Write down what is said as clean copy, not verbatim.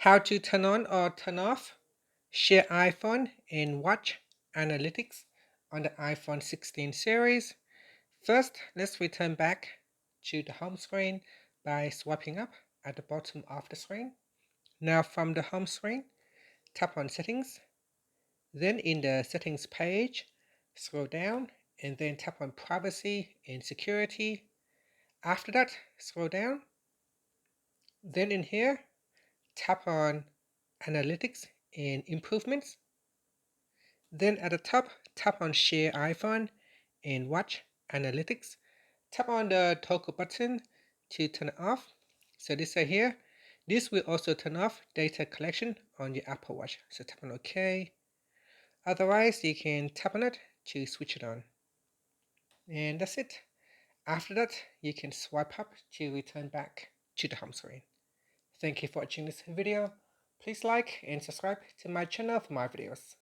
How to turn on or turn off Share iPhone and Watch Analytics on the iPhone 16 series. First, let's return back to the home screen by swiping up at the bottom of the screen. Now from the home screen, tap on Settings. Then in the Settings page, scroll down and then tap on Privacy and Security. After that, scroll down. Then in here, tap on Analytics and Improvements. Then at the top, tap on Share iPhone and Watch Analytics. Tap on the toggle button to turn it off. So this right here, this will also turn off data collection on your Apple Watch. So tap on OK. Otherwise, you can tap on it to switch it on. And that's it. After that, you can swipe up to return back to the home screen. Thank you for watching this video. Please like and subscribe to my channel for more videos.